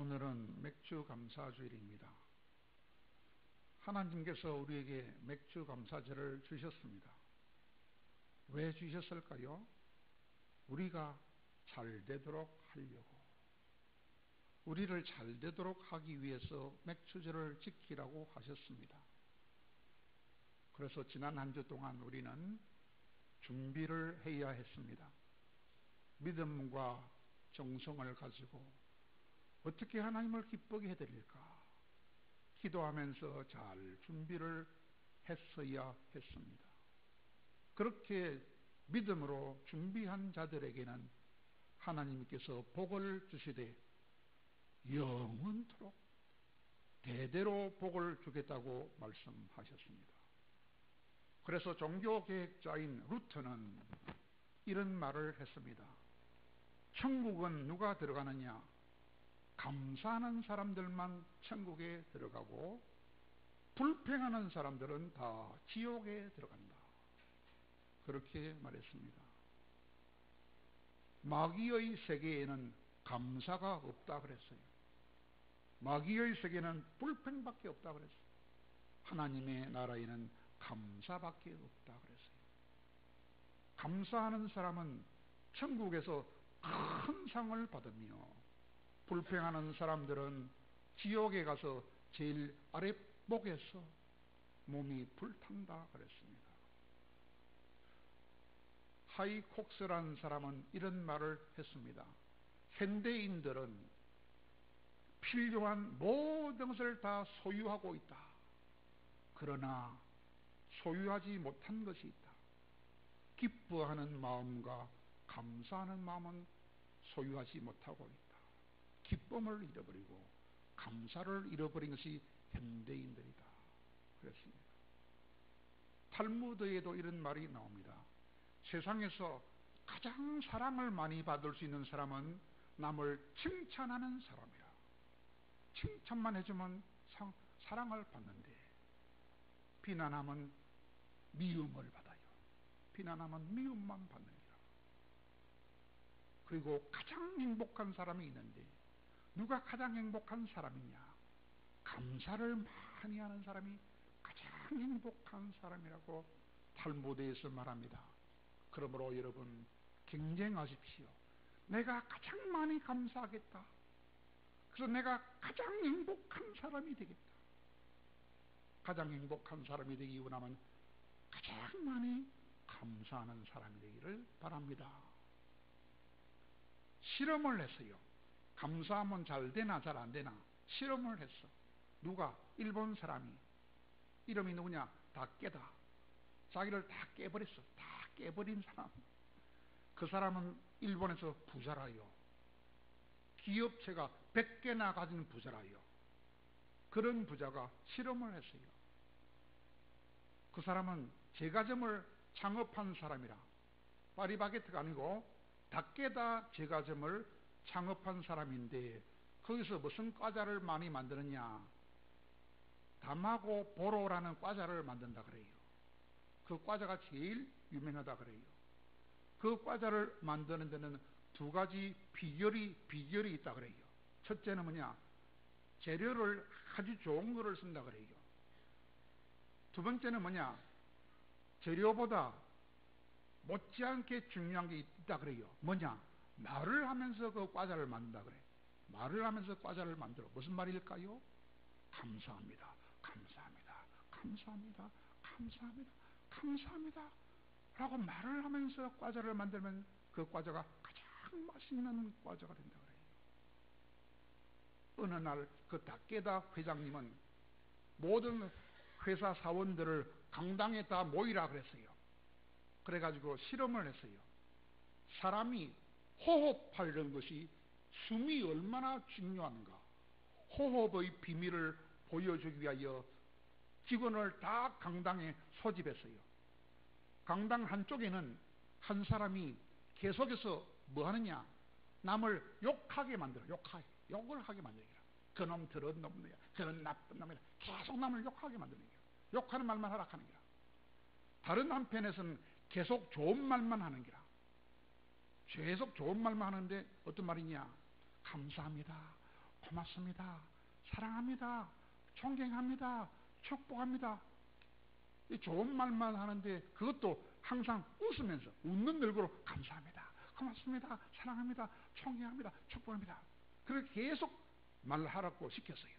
오늘은 맥주 감사주일입니다. 하나님께서 우리에게 맥주 감사제를 주셨습니다. 왜 주셨을까요? 우리가 잘 되도록 하려고, 우리를 잘 되도록 하기 위해서 맥주제를 지키라고 하셨습니다. 그래서 지난 한 주 동안 우리는 준비를 해야 했습니다. 믿음과 정성을 가지고 어떻게 하나님을 기쁘게 해드릴까 기도하면서 잘 준비를 했어야 했습니다. 그렇게 믿음으로 준비한 자들에게는 하나님께서 복을 주시되 영원토록 대대로 복을 주겠다고 말씀하셨습니다. 그래서 종교개혁자인 루터는 이런 말을 했습니다. 천국은 누가 들어가느냐? 감사하는 사람들만 천국에 들어가고 불평하는 사람들은 다 지옥에 들어간다. 그렇게 말했습니다. 마귀의 세계에는 감사가 없다 그랬어요. 마귀의 세계는 불평밖에 없다 그랬어요. 하나님의 나라에는 감사밖에 없다 그랬어요. 감사하는 사람은 천국에서 큰 상을 받으며 불평하는 사람들은 지옥에 가서 제일 아랫목에서 몸이 불탄다 그랬습니다. 하이콕스라는 사람은 이런 말을 했습니다. 현대인들은 필요한 모든 것을 다 소유하고 있다. 그러나 소유하지 못한 것이 있다. 기뻐하는 마음과 감사하는 마음은 소유하지 못하고 있다. 기쁨을 잃어버리고 감사를 잃어버린 것이 현대인들이다 그랬습니다. 탈무드에도 이런 말이 나옵니다. 세상에서 가장 사랑을 많이 받을 수 있는 사람은 남을 칭찬하는 사람이라. 칭찬만 해주면 사랑을 받는데 비난하면 미움을 받아요. 비난하면 미움만 받는 거라. 그리고 가장 행복한 사람이 있는데 누가 가장 행복한 사람이냐? 감사를 많이 하는 사람이 가장 행복한 사람이라고 탈무드에서 말합니다. 그러므로 여러분 경쟁하십시오. 내가 가장 많이 감사하겠다. 그래서 내가 가장 행복한 사람이 되겠다. 가장 행복한 사람이 되기 원하면 가장 많이 감사하는 사람이 되기를 바랍니다. 실험을 했어요. 감사하면 잘 되나 잘 안 되나 실험을 했어. 누가? 일본 사람이. 이름이 누구냐? 다케다. 자기를 다 깨버렸어. 다 깨버린 사람. 그 사람은 일본에서 부자라요. 기업체가 100개나 가진 부자라요. 그런 부자가 실험을 했어요. 그 사람은 제과점을 창업한 사람이라. 파리바게트가 아니고 다케다 제과점을 창업한 사람인데 거기서 무슨 과자를 많이 만드느냐? 담하고 보로라는 과자를 만든다 그래요. 그 과자가 제일 유명하다 그래요. 그 과자를 만드는 데는 두 가지 비결이 있다 그래요. 첫째는 뭐냐? 재료를 아주 좋은 거를 쓴다 그래요. 두 번째는 뭐냐? 재료보다 못지않게 중요한 게 있다 그래요. 뭐냐? 말을 하면서 그 과자를 만든다 그래. 말을 하면서 과자를 만들어. 무슨 말일까요? 감사합니다. 감사합니다. 감사합니다. 감사합니다. 감사합니다. 라고 말을 하면서 과자를 만들면 그 과자가 가장 맛있는 과자가 된다 그래요. 어느 날 그 다케다 회장님은 모든 회사 사원들을 강당에 다 모이라 그랬어요. 그래가지고 실험을 했어요. 사람이 호흡하려는 것이 숨이 얼마나 중요한가. 호흡의 비밀을 보여주기 위하여 직원을 다 강당에 소집했어요. 강당 한쪽에는 한 사람이 계속해서 뭐 하느냐? 남을 욕하게 만들어. 욕을 하게 만들기라. 그놈 더러운 놈이야. 그런 나쁜 놈이야. 계속 남을 욕하게 만드는 거야. 욕하는 말만 하라 하는 거야. 다른 한편에서는 계속 좋은 말만 하는 거야. 계속 좋은 말만 하는데 어떤 말이냐? 감사합니다. 고맙습니다, 사랑합니다, 존경합니다, 축복합니다, 이 좋은 말만 하는데 그것도 항상 웃으면서 웃는 얼굴로 감사합니다, 고맙습니다, 사랑합니다, 존경합니다, 축복합니다, 그렇게 계속 말하라고 시켰어요.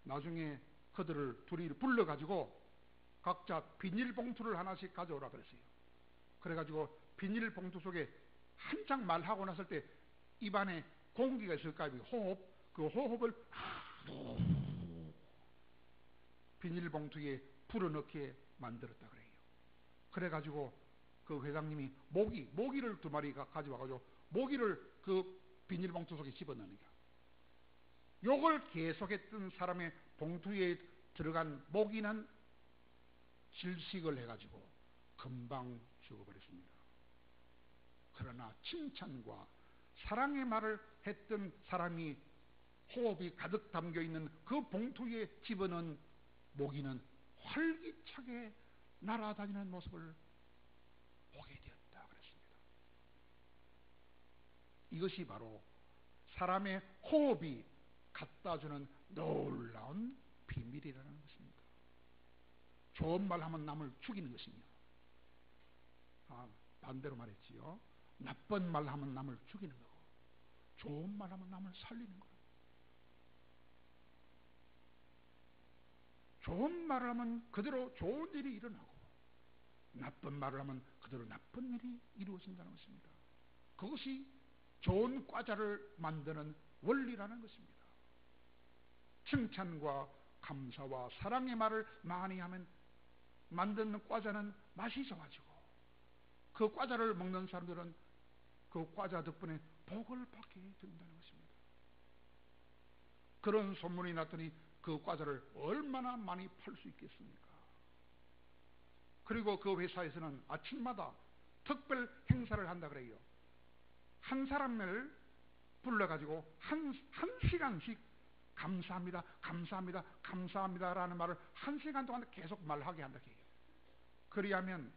나중에 그들을 둘이 불러가지고 각자 비닐봉투를 하나씩 가져오라 그랬어요. 그래가지고 비닐봉투 속에 한창 말하고 났을 때 입안에 공기가 있을까, 호흡, 그 호흡을 비닐봉투에 불어넣게 만들었다 그래요. 그래가지고 그 회장님이 모기를 2마리 가져와가지고 모기를 그 비닐봉투 속에 집어넣는 거야. 요걸 계속했던 사람의 봉투에 들어간 모기는 질식을 해가지고 금방 죽어버렸습니다. 그러나 칭찬과 사랑의 말을 했던 사람이 호흡이 가득 담겨있는 그 봉투에 집어넣은 모기는 활기차게 날아다니는 모습을 보게 되었다 그랬습니다. 이것이 바로 사람의 호흡이 갖다주는 놀라운 비밀이라는 것입니다. 좋은 말 하면 남을 죽이는 것이며, 반대로 말했지요. 나쁜 말 하면 남을 죽이는 거고, 좋은 말 하면 남을 살리는 거고. 좋은 말을 하면 그대로 좋은 일이 일어나고, 나쁜 말을 하면 그대로 나쁜 일이 이루어진다는 것입니다. 그것이 좋은 과자를 만드는 원리라는 것입니다. 칭찬과 감사와 사랑의 말을 많이 하면 만드는 과자는 맛이 좋아지고, 그 과자를 먹는 사람들은 그 과자 덕분에 복을 받게 된다는 것입니다. 그런 소문이 났더니 그 과자를 얼마나 많이 팔 수 있겠습니까? 그리고 그 회사에서는 아침마다 특별 행사를 한다 그래요. 한 사람을 불러가지고 한 시간씩 감사합니다, 감사합니다, 감사합니다라는 말을 1시간 동안 계속 말하게 한다 해요. 그리하면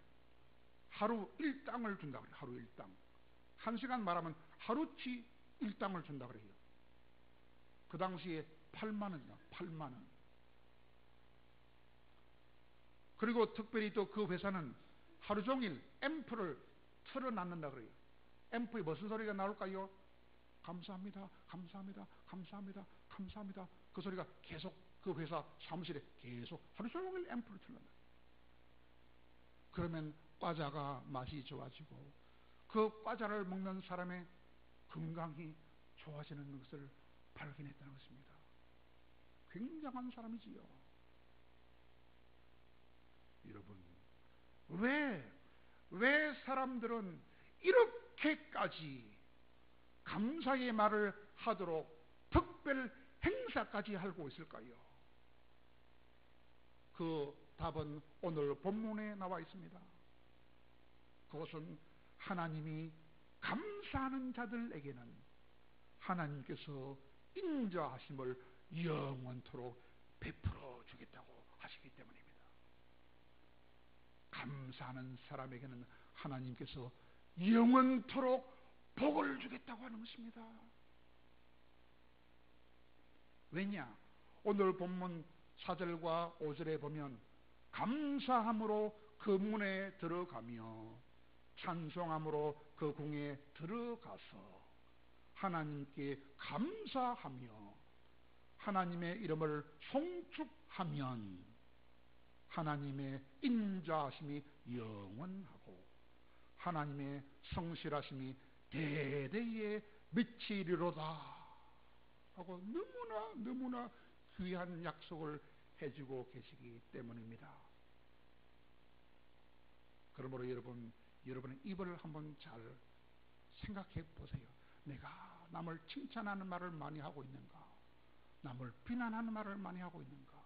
하루 1당을 준다 그래요. 하루 1당. 1시간 말하면 하루치 1당을 준다 그래요. 그 당시에 8만 원이요. 8만 원. 그리고 특별히 또 그 회사는 하루 종일 앰프를 틀어놨는다 그래요. 앰프에 무슨 소리가 나올까요? 감사합니다, 감사합니다, 감사합니다, 감사합니다. 그 소리가 계속 그 회사 사무실에 계속 하루 종일 앰프를 틀어놔요. 그러면 과자가 맛이 좋아지고 그 과자를 먹는 사람의 건강이 좋아지는 것을 발견했다는 것입니다. 굉장한 사람이지요. 여러분, 왜 사람들은 이렇게까지 감사의 말을 하도록 특별 행사까지 하고 있을까요? 그 답은 오늘 본문에 나와 있습니다. 그것은 하나님이 감사하는 자들에게는 하나님께서 인자하심을 영원토록 베풀어 주겠다고 하시기 때문입니다. 감사하는 사람에게는 하나님께서 영원토록 복을 주겠다고 하는 것입니다. 왜냐? 오늘 본문 4절과 5절에 보면 감사함으로 그 문에 들어가며 찬송함으로 그 궁에 들어가서 하나님께 감사하며 하나님의 이름을 송축하면 하나님의 인자하심이 영원하고 하나님의 성실하심이 대대에 미치리로다 하고 너무나 귀한 약속을 해주고 계시기 때문입니다. 그러므로 여러분의 입을 한번 잘 생각해 보세요. 내가 남을 칭찬하는 말을 많이 하고 있는가? 남을 비난하는 말을 많이 하고 있는가?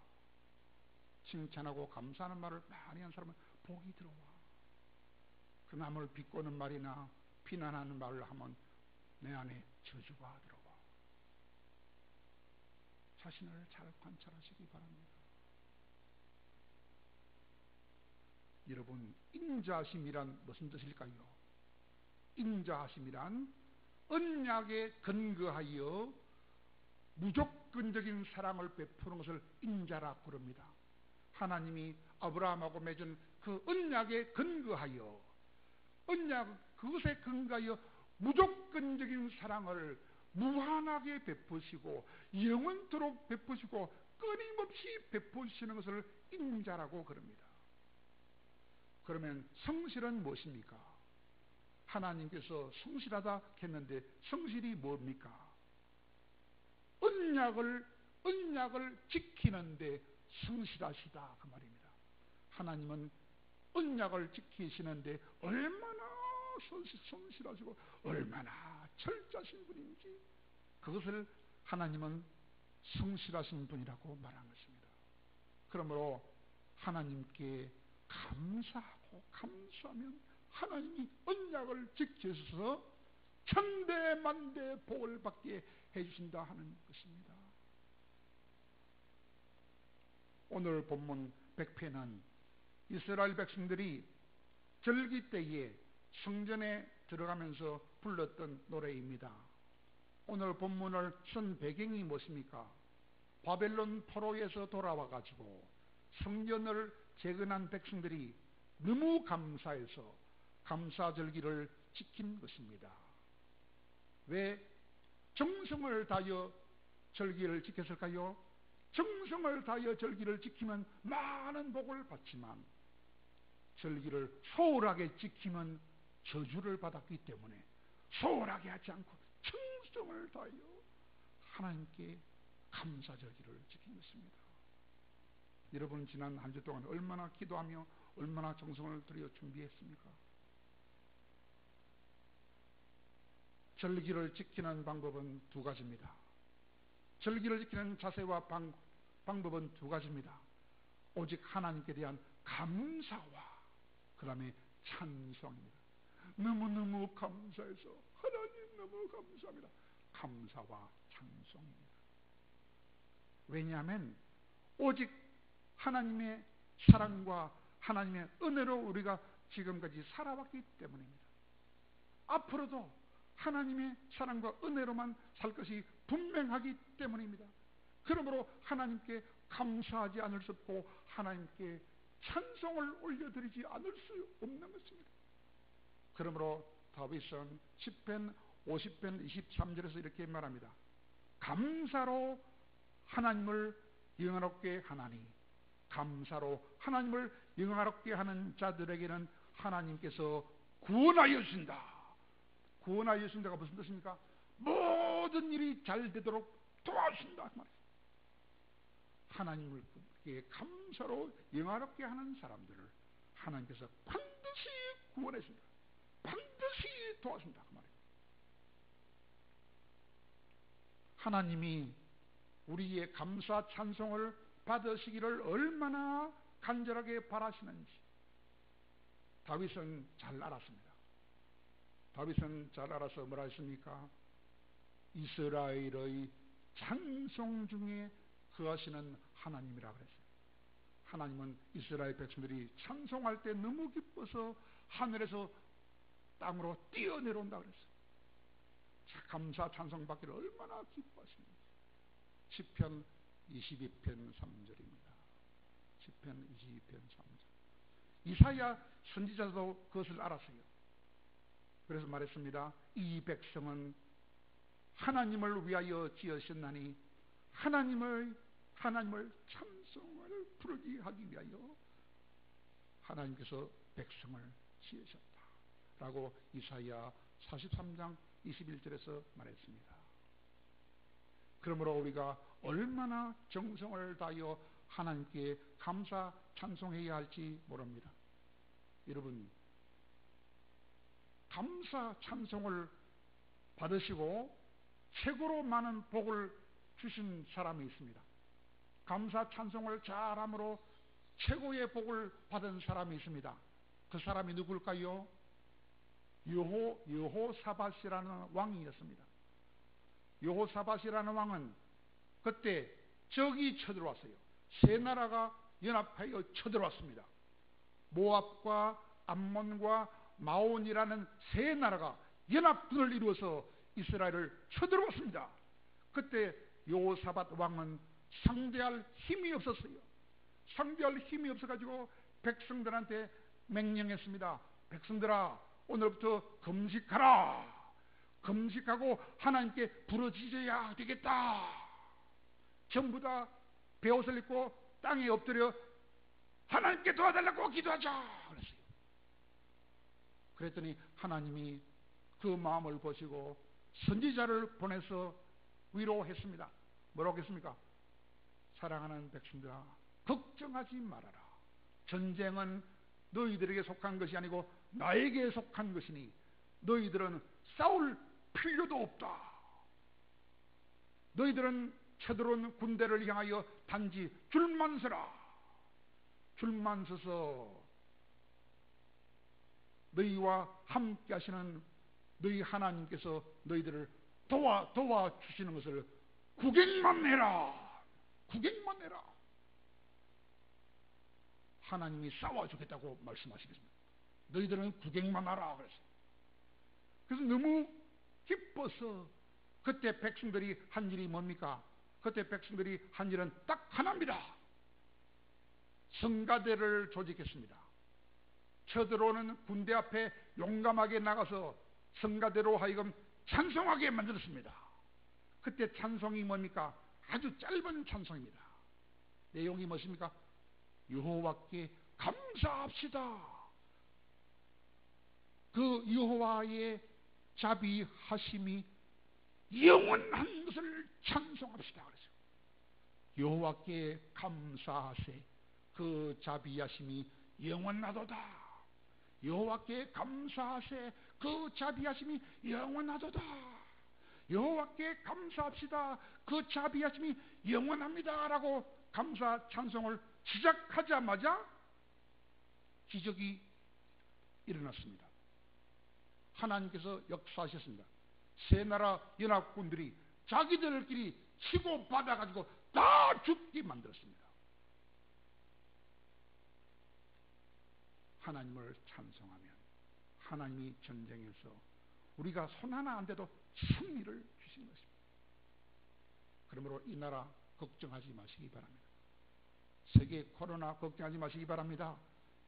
칭찬하고 감사하는 말을 많이 한 사람은 복이 들어와. 그 남을 비꼬는 말이나 비난하는 말을 하면 내 안에 저주가 들어와. 자신을 잘 관찰하시기 바랍니다. 여러분, 인자하심이란 무슨 뜻일까요? 인자하심이란 언약에 근거하여 무조건적인 사랑을 베푸는 것을 인자라고 그럽니다. 하나님이 아브라함하고 맺은 그 언약에 근거하여, 언약 그것에 근거하여 무조건적인 사랑을 무한하게 베푸시고 영원토록 베푸시고 끊임없이 베푸시는 것을 인자라고 그럽니다. 그러면 성실은 무엇입니까? 하나님께서 성실하다 했는데 성실이 뭡니까? 언약을 지키는데 성실하시다 그 말입니다. 하나님은 언약을 지키시는데 얼마나 성실하시고 얼마나 철저하신 분인지, 그것을 하나님은 성실하신 분이라고 말한 것입니다. 그러므로 하나님께 감사하고 감사하면 하나님이 언약을 지켜서 천대만대 복을 받게 해주신다 하는 것입니다. 오늘 본문 100편은 이스라엘 백성들이 절기 때에 성전에 들어가면서 불렀던 노래입니다. 오늘 본문을 쓴 배경이 무엇입니까? 바벨론 포로에서 돌아와 가지고 성전을 재건한 백성들이 너무 감사해서 감사절기를 지킨 것입니다. 왜 정성을 다하여 절기를 지켰을까요? 정성을 다하여 절기를 지키면 많은 복을 받지만 절기를 소홀하게 지키면 저주를 받았기 때문에 소홀하게 하지 않고 정성을 다하여 하나님께 감사절기를 지킨 것입니다. 여러분 지난 한 주 동안 얼마나 기도하며 얼마나 정성을 들여 준비했습니까? 절기를 지키는 방법은 두 가지입니다. 절기를 지키는 자세와 방법은 두 가지입니다. 오직 하나님께 대한 감사와 그 다음에 찬송입니다. 너무너무 감사해서 하나님 너무 감사합니다. 감사와 찬송입니다. 왜냐하면 오직 하나님의 사랑과 하나님의 은혜로 우리가 지금까지 살아왔기 때문입니다. 앞으로도 하나님의 사랑과 은혜로만 살 것이 분명하기 때문입니다. 그러므로 하나님께 감사하지 않을 수 없고 하나님께 찬송을 올려드리지 않을 수 없는 것입니다. 그러므로 다윗은 시편 50편 23절에서 이렇게 말합니다. 감사로 하나님을 영화롭게 하나니, 감사로 하나님을 영화롭게 하는 자들에게는 하나님께서 구원하여 주신다. 구원하여 주신다가 무슨 뜻입니까? 모든 일이 잘 되도록 도와주신다 그 말이에요. 하나님을 감사로 영화롭게 하는 사람들을 하나님께서 반드시 구원해 주신다. 반드시 도와준다 그 말이에요. 하나님이 우리의 감사 찬송을 받으시기를 얼마나 간절하게 바라시는지 다윗은 잘 알았습니다. 다윗은 잘 알아서 뭐라 했습니까? 이스라엘의 찬송 중에 거하시는 하나님이라 그랬어요. 하나님은 이스라엘 백성들이 찬송할 때 너무 기뻐서 하늘에서 땅으로 뛰어내려온다 그랬어요. 감사 찬송 받기를 얼마나 기뻐하시는지. 시편 22편 3절입니다. 시편 22편 3절. 이사야 선지자도 그것을 알았어요. 그래서 말했습니다. 이 백성은 하나님을 위하여 지으셨나니 하나님을 찬송을 부르게 하기 위하여 하나님께서 백성을 지으셨다 라고 이사야 43장 21절에서 말했습니다. 그러므로 우리가 얼마나 정성을 다하여 하나님께 감사 찬송해야 할지 모릅니다. 여러분, 감사 찬송을 받으시고 최고로 많은 복을 주신 사람이 있습니다. 감사 찬송을 잘함으로 최고의 복을 받은 사람이 있습니다. 그 사람이 누굴까요? 여호사밧이라는 왕이었습니다. 여호사밧이라는 왕은 그때 적이 쳐들어왔어요. 세 나라가 연합하여 쳐들어왔습니다. 모압과 암몬과 마온이라는 세 나라가 연합군을 이루어서 이스라엘을 쳐들어왔습니다. 그때 여호사밧 왕은 상대할 힘이 없었어요. 상대할 힘이 없어가지고 백성들한테 명령했습니다. 백성들아, 오늘부터 금식하라. 금식하고 하나님께 부르짖어야 되겠다. 전부 다 베옷을 입고 땅에 엎드려 하나님께 도와달라고 기도하자 그랬어요. 그랬더니 하나님이 그 마음을 보시고 선지자를 보내서 위로했습니다. 뭐라고 했습니까? 사랑하는 백성들아, 걱정하지 말아라. 전쟁은 너희들에게 속한 것이 아니고 나에게 속한 것이니 너희들은 싸울 필요도 없다. 너희들은 쳐들어온 군대를 향하여 단지 줄만 서라. 줄만 서서 너희와 함께 하시는 너희 하나님께서 너희들을 도와주시는 것을 구경만 해라. 구경만 해라. 하나님이 싸워주겠다고 말씀하시겠습니다. 너희들은 구경만 하라 그랬어요. 그래서 너무 기뻐서 그때 백성들이 한 일이 뭡니까? 그때 백성들이 한 일은 딱 하나입니다. 성가대를 조직했습니다. 쳐들어오는 군대 앞에 용감하게 나가서 성가대로 하여금 찬송하게 만들었습니다. 그때 찬송이 뭡니까? 아주 짧은 찬송입니다. 내용이 무엇입니까? 여호와께 감사합시다. 그 여호와의 자비하심이 영원한 것을 찬송합시다 그랬어요. 여호와께 감사하세. 그 자비하심이 영원하도다. 여호와께 감사하세. 그 자비하심이 영원하도다. 여호와께 감사합시다. 그 자비하심이 영원합니다. 라고 감사 찬송을 시작하자마자 기적이 일어났습니다. 하나님께서 역사하셨습니다. 세 나라 연합군들이 자기들끼리 치고 받아가지고 다 죽게 만들었습니다. 하나님을 찬송하면 하나님이 전쟁에서 우리가 손 하나 안 대도 승리를 주신 것입니다. 그러므로 이 나라 걱정하지 마시기 바랍니다. 세계 코로나 걱정하지 마시기 바랍니다.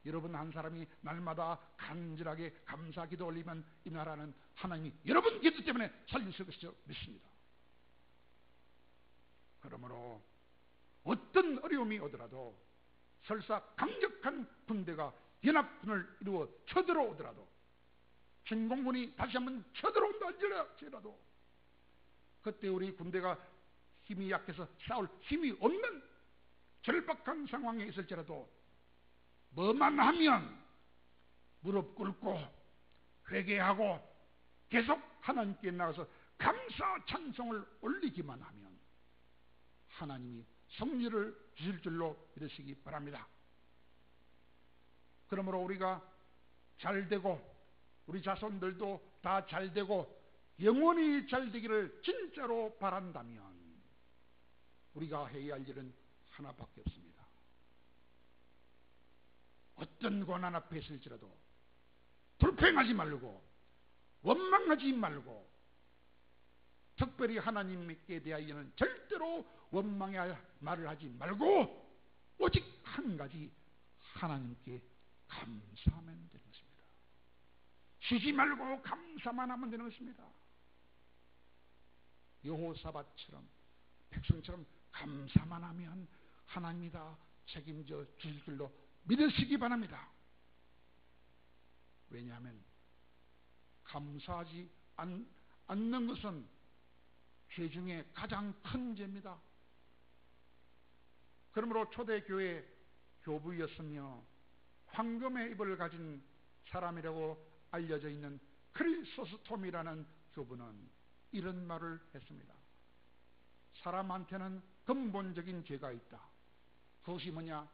여러분 한 사람이 날마다 간절하게 감사 기도 올리면 이 나라는 하나님이 여러분 기도 때문에 살리실 것이죠 믿습니다. 그러므로 어떤 어려움이 오더라도 설사 강력한 군대가 연합군을 이루어 쳐들어오더라도 진공군이 다시 한번 쳐들어온다 할지라도 그때 우리 군대가 힘이 약해서 싸울 힘이 없는 절박한 상황에 있을지라도 뭐만 하면 무릎 꿇고 회개하고 계속 하나님께 나가서 감사 찬송을 올리기만 하면 하나님이 승리를 주실 줄로 믿으시기 바랍니다. 그러므로 우리가 잘되고 우리 자손들도 다 잘되고 영원히 잘되기를 진짜로 바란다면 우리가 해야 할 일은 하나밖에 없습니다. 어떤 고난 앞에 있을지라도 불평하지 말고 원망하지 말고 특별히 하나님께 대하여는 절대로 원망의 말을 하지 말고 오직 한 가지 하나님께 감사하면 되는 것입니다. 쉬지 말고 감사만 하면 되는 것입니다. 여호사밧처럼 백성처럼 감사만 하면 하나님이 다 책임져 주실 줄로 믿으시기 바랍니다. 왜냐하면 감사하지 않는 것은 죄 중에 가장 큰 죄입니다. 그러므로 초대교회 교부였으며 황금의 입을 가진 사람이라고 알려져 있는 크리소스톰이라는 교부는 이런 말을 했습니다. 사람한테는 근본적인 죄가 있다. 그것이 뭐냐?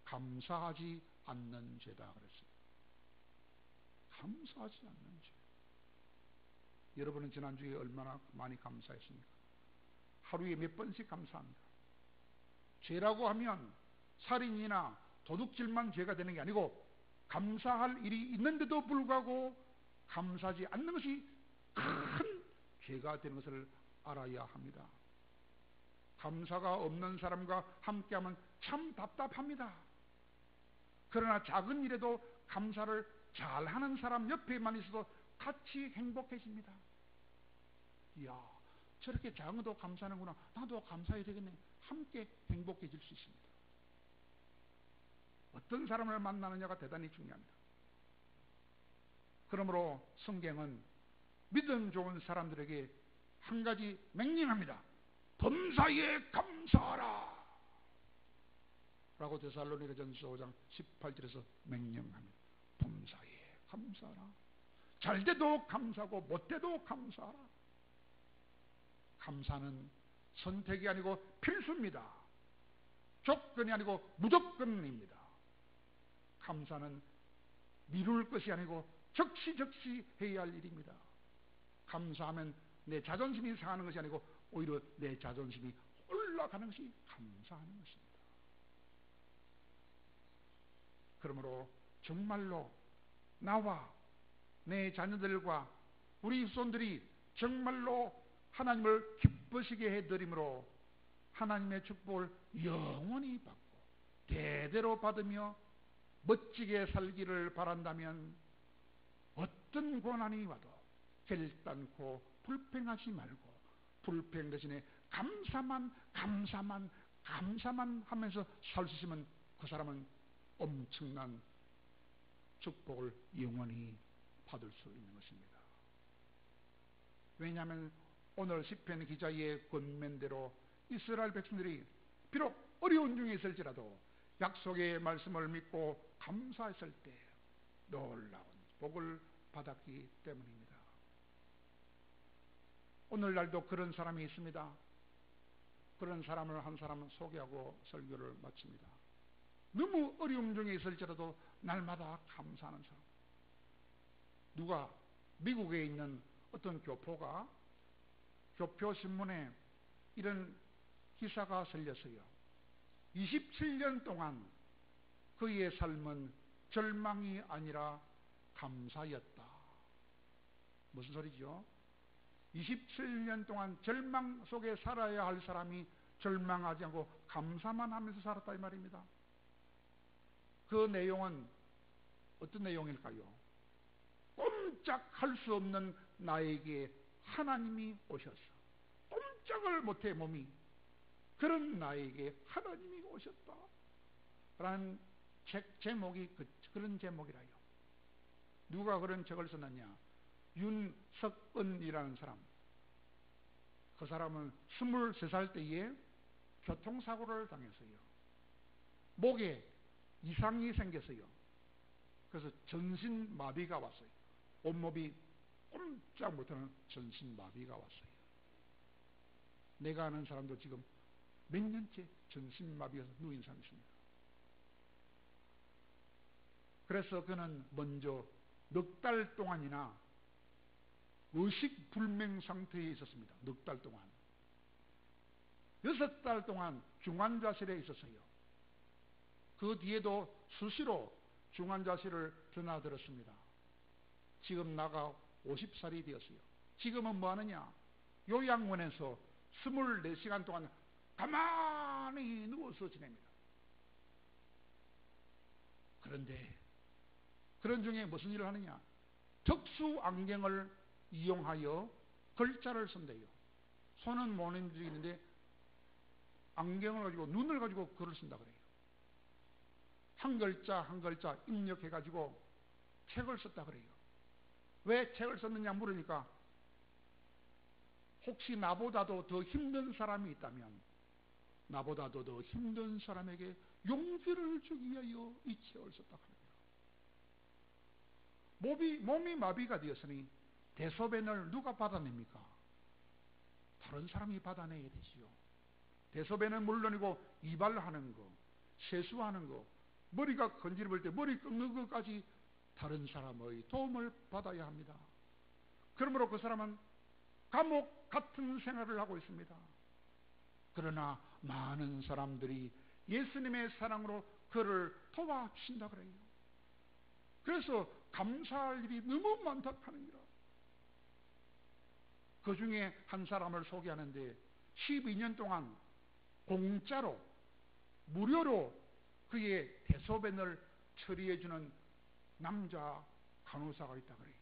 감사하지 않는 죄다 그랬습니다. 감사하지 않는 죄. 여러분은 지난주에 얼마나 많이 감사했습니까? 하루에 몇 번씩 감사합니다. 죄라고 하면 살인이나 도둑질만 죄가 되는 게 아니고 감사할 일이 있는데도 불구하고 감사하지 않는 것이 큰 죄가 되는 것을 알아야 합니다. 감사가 없는 사람과 함께하면 참 답답합니다. 그러나 작은 일에도 감사를 잘하는 사람 옆에만 있어도 같이 행복해집니다. 이야, 저렇게 작은 것도 감사하는구나. 나도 감사해야 되겠네. 함께 행복해질 수 있습니다. 어떤 사람을 만나느냐가 대단히 중요합니다. 그러므로 성경은 믿음 좋은 사람들에게 한 가지 맹령합니다. 범사에 감사하라 라고 데살로니가전서 5장 18절에서 명령합니다. 범사에 감사하라. 잘 돼도 감사하고 못 돼도 감사하라. 감사는 선택이 아니고 필수입니다. 조건이 아니고 무조건입니다. 감사는 미룰 것이 아니고 적시적시 해야 할 일입니다. 감사하면 내 자존심이 상하는 것이 아니고 오히려 내 자존심이 올라가는 것이 감사하는 것입니다. 그러므로 정말로 나와 내 자녀들과 우리 후손들이 정말로 하나님을 기쁘시게 해드림으로 하나님의 축복을 영원히 받고 대대로 받으며 멋지게 살기를 바란다면 어떤 고난이 와도 결단코 불평하지 말고 불평 대신에 감사만 하면서 살 수 있으면 그 사람은 엄청난 축복을 영원히 받을 수 있는 것입니다. 왜냐하면 오늘 시편 기자의 권면대로 이스라엘 백성들이 비록 어려운 중에 있을지라도 약속의 말씀을 믿고 감사했을 때 놀라운 복을 받았기 때문입니다. 오늘날도 그런 사람이 있습니다. 그런 사람을 한 사람은 소개하고 설교를 마칩니다. 너무 어려움 중에 있을지라도 날마다 감사하는 사람. 누가 미국에 있는 어떤 교포가 교표신문에 이런 기사가 실렸어요. 27년 동안 그의 삶은 절망이 아니라 감사였다. 무슨 소리죠? 27년 동안 절망 속에 살아야 할 사람이 절망하지 않고 감사만 하면서 살았다 이 말입니다. 그 내용은 어떤 내용일까요? 꼼짝할 수 없는 나에게 하나님이 오셔서 꼼짝을 못해 몸이 그런 나에게 하나님이 오셨다 라는 제목이 그런 제목이라요. 누가 그런 책을 썼느냐? 윤석은이라는 사람. 그 사람은 23살 때에 교통사고를 당했어요. 목에 이상이 생겼어요. 그래서 전신마비가 왔어요. 온몸이 꼼짝 못하는 전신마비가 왔어요. 내가 아는 사람도 지금 몇 년째 전신마비가 누인 사람이 있습니다. 그래서 그는 먼저 넉 달 동안이나 의식불명 상태에 있었습니다. 넉 달 동안. 6달 동안 중환자실에 있었어요. 그 뒤에도 수시로 중환자실을 드나들었습니다. 지금 나가 50살이 되었어요. 지금은 뭐 하느냐? 요양원에서 24시간 동안 가만히 누워서 지냅니다. 그런데 그런 중에 무슨 일을 하느냐? 특수 안경을 이용하여 글자를 쓴대요. 손은 못 움직이는데 안경을 가지고 눈을 가지고 글을 쓴다 그래요. 한 글자 한 글자 입력해 가지고 책을 썼다 그래요. 왜 책을 썼느냐 물으니까 혹시 나보다도 더 힘든 사람이 있다면 나보다도 더 힘든 사람에게 용기를 주기 위하여 이 책을 썼다 그래요. 몸이 마비가 되었으니 대소변을 누가 받아냅니까? 다른 사람이 받아내야 되지요. 대소변은 물론이고 이발하는 거, 세수하는 거, 머리가 건드릴 때 머리 꺾는 것까지 다른 사람의 도움을 받아야 합니다. 그러므로 그 사람은 감옥 같은 생활을 하고 있습니다. 그러나 많은 사람들이 예수님의 사랑으로 그를 도와주신다 그래요. 그래서 감사할 일이 너무 많다 하는기라. 그 중에 한 사람을 소개하는데 12년 동안 공짜로 무료로 그의 대소변을 처리해주는 남자 간호사가 있다 그래요.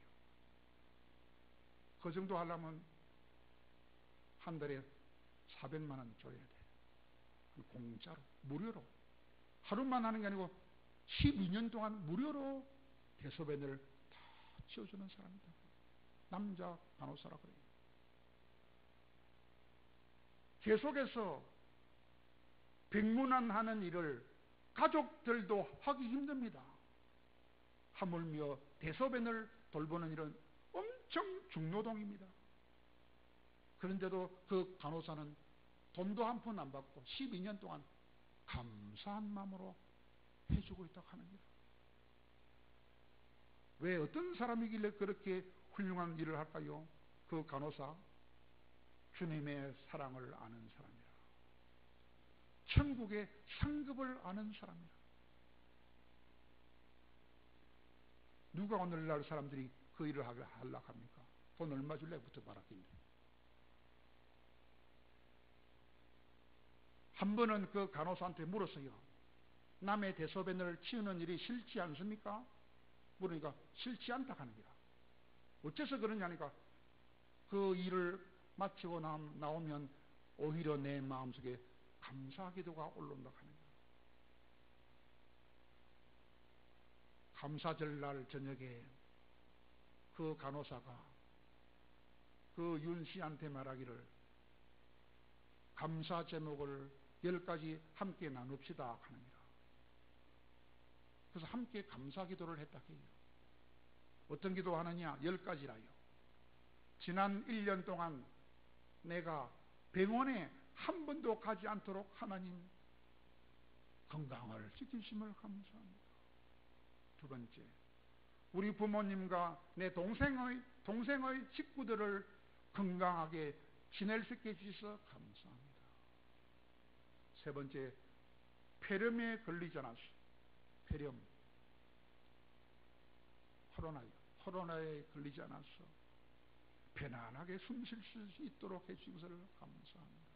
그 정도 하려면 한 달에 400만 원 줘야 돼. 공짜로 무료로 하루만 하는 게 아니고 12년 동안 무료로 대소변을 다 치워주는 사람이다. 남자 간호사라 그래요. 계속해서 병문안하는 일을 가족들도 하기 힘듭니다. 하물며 대소변을 돌보는 일은 엄청 중노동입니다. 그런데도 그 간호사는 돈도 한 푼 안 받고 12년 동안 감사한 마음으로 해주고 있다고 하는 거예요. 왜 어떤 사람이길래 그렇게 훌륭한 일을 할까요? 그 간호사, 주님의 사랑을 아는 사람이라. 천국의 상급을 아는 사람이라. 누가 오늘날 사람들이 그 일을 하려고 합니까? 돈 얼마 줄래부터 말할긴데. 한 번은 그 간호사한테 물었어요. 남의 대소변을 치우는 일이 싫지 않습니까? 물으니까 싫지 않다 하는 거야. 어째서 그러냐니까 그 일을 마치고 나오면 오히려 내 마음속에 감사 기도가 올라온다 하는 거야. 감사절 날 저녁에 그 간호사가 그 윤 씨한테 말하기를 감사 제목을 10가지 함께 나눕시다 하는 거야. 그래서 함께 감사 기도를 했다 해요. 어떤 기도 하느냐? 10가지라요. 지난 1년 동안 내가 병원에 한 번도 가지 않도록 하나님 건강을 지키심을 감사합니다. 두 번째, 우리 부모님과 내 동생의 식구들을 건강하게 지낼 수 있게 해주셔서 감사합니다. 세 번째, 폐렴에 걸리지 않았어. 폐렴, 코로나에 걸리지 않았어. 편안하게 숨 쉴 수 있도록 해주신 것을 감사합니다.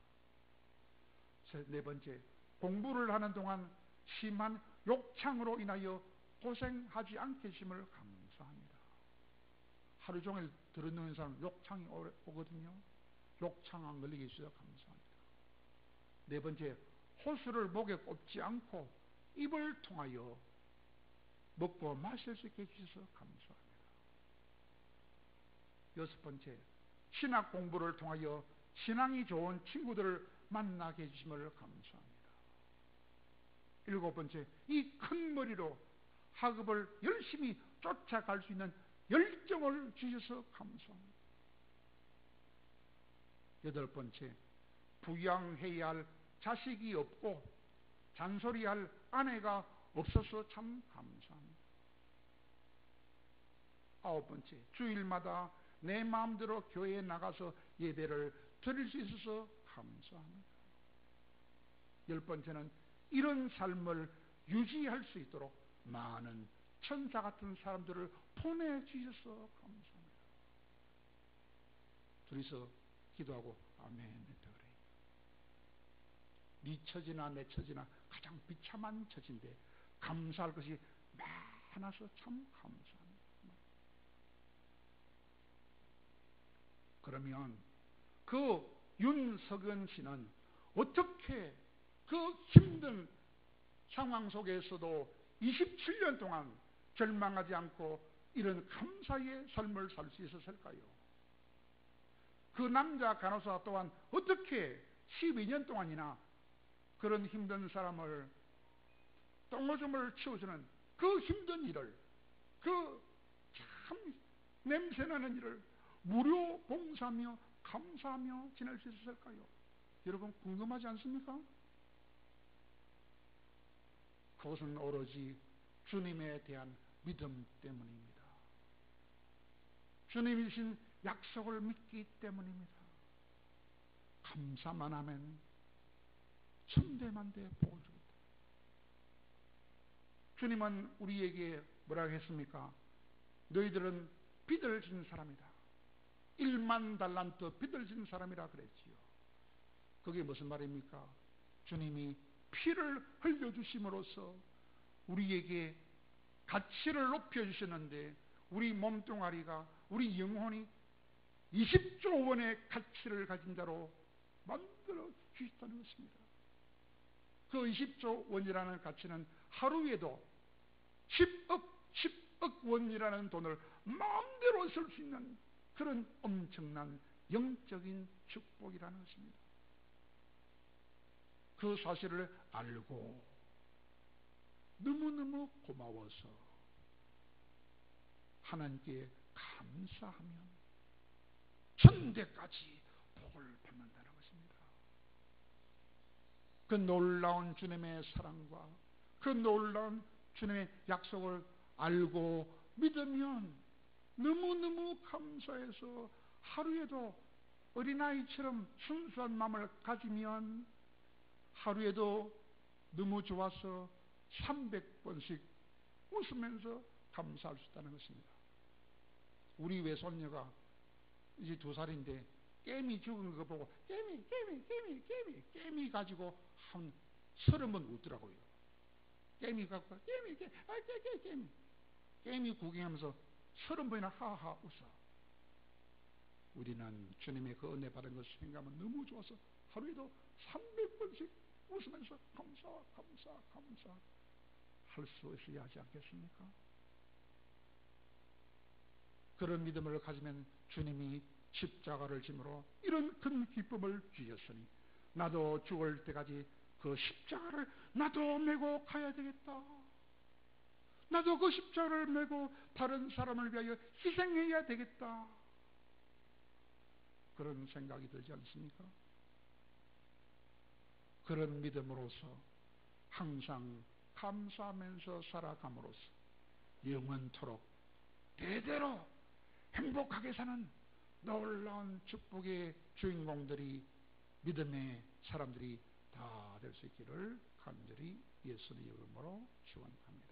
네 번째, 공부를 하는 동안 심한 욕창으로 인하여 고생하지 않게 해주심을 감사합니다. 하루 종일 들어누는 사람 욕창이 오거든요. 욕창 안 걸리게 해주셔서 감사합니다. 네 번째, 호수를 목에 꼽지 않고 입을 통하여 먹고 마실 수 있게 해주셔서 감사합니다. 여섯 번째, 신학 공부를 통하여 신앙이 좋은 친구들을 만나게 해주심을 감사합니다. 일곱 번째, 이 큰 머리로 학업을 열심히 쫓아갈 수 있는 열정을 주셔서 감사합니다. 여덟 번째, 부양해야 할 자식이 없고 잔소리할 아내가 없어서 참 감사합니다. 아홉 번째, 주일마다 내 마음대로 교회에 나가서 예배를 드릴 수 있어서 감사합니다. 열 번째는 이런 삶을 유지할 수 있도록 많은 천사 같은 사람들을 보내주셔서 감사합니다. 둘이서 기도하고 아멘 했다 그래요. 네 처지나 내 처지나 가장 비참한 처지인데 감사할 것이 많아서 참 감사합니다. 그러면 그 윤석연 씨는 어떻게 그 힘든 상황 속에서도 27년 동안 절망하지 않고 이런 감사의 삶을 살 수 있었을까요? 그 남자 간호사 또한 어떻게 12년 동안이나 그런 힘든 사람을 똥오줌을 치워주는 그 힘든 일을, 그 참 냄새나는 일을 무료 봉사하며 감사하며 지낼 수 있었을까요? 여러분 궁금하지 않습니까? 그것은 오로지 주님에 대한 믿음 때문입니다. 주님이 주신 약속을 믿기 때문입니다. 감사만 하면 천대만대 복을 주겠다. 주님은 우리에게 뭐라고 했습니까? 너희들은 빚을 진 사람이다. 1만 달란트 빚을 진 사람이라 그랬지요. 그게 무슨 말입니까? 주님이 피를 흘려주심으로써 우리에게 가치를 높여주셨는데 우리 몸뚱아리가, 우리 영혼이 20조 원의 가치를 가진 자로 만들어 주셨다는 것입니다. 그 20조 원이라는 가치는 하루에도 10억 원이라는 돈을 마음대로 쓸 수 있는 그런 엄청난 영적인 축복이라는 것입니다. 그 사실을 알고 너무너무 고마워서 하나님께 감사하면 천대까지 복을 받는다는 것입니다. 그 놀라운 주님의 사랑과 그 놀라운 주님의 약속을 알고 믿으면 너무너무 감사해서 하루에도 어린아이처럼 순수한 마음을 가지면 하루에도 너무 좋아서 300번씩 웃으면서 감사할 수 있다는 것입니다. 우리 외손녀가 이제 2살인데 깨미 죽은 거 보고 깨미 가지고 한 30번 웃더라고요. 깨미 갖고 깨미 구경하면서 30번이나 하하 웃어. 우리는 주님의 그 은혜 받은 것을 생각하면 너무 좋아서 하루에도 300번씩 웃으면서 감사 할 수 있어야 하지 않겠습니까? 그런 믿음을 가지면 주님이 십자가를 짐으로 이런 큰 기쁨을 주셨으니 나도 죽을 때까지 그 십자가를 나도 메고 가야 되겠다. 나도 그 십자가를 메고 다른 사람을 위하여 희생해야 되겠다. 그런 생각이 들지 않습니까? 그런 믿음으로서 항상 감사하면서 살아감으로써 영원토록 대대로 행복하게 사는 놀라운 축복의 주인공들이 믿음의 사람들이 다 될 수 있기를 간절히 예수의 이름으로 축원합니다.